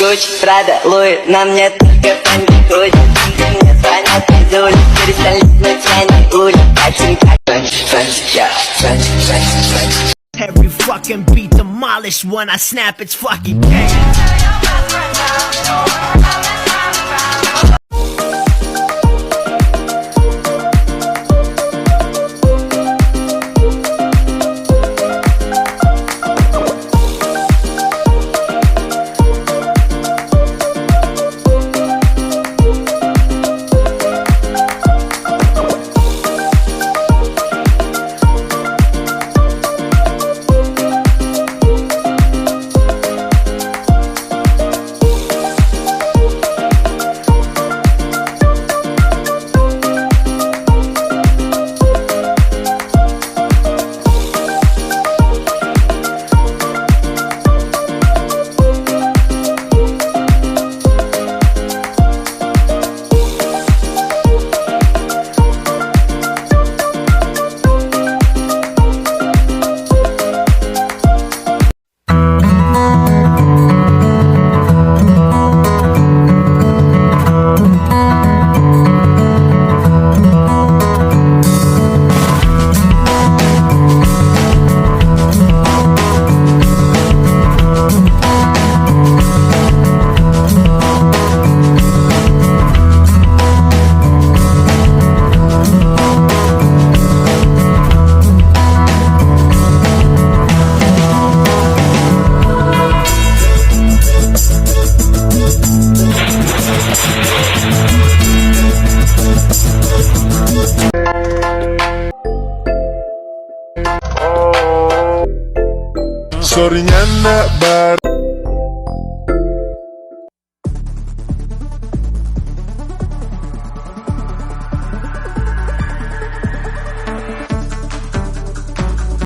Gucci, Prada, Louis, на мне только фэнги. Ты мне звонят из улиц, перестали случайной улиц. Every fucking beat demolished when I snap, it's fucking gang. Sorry nya nak bar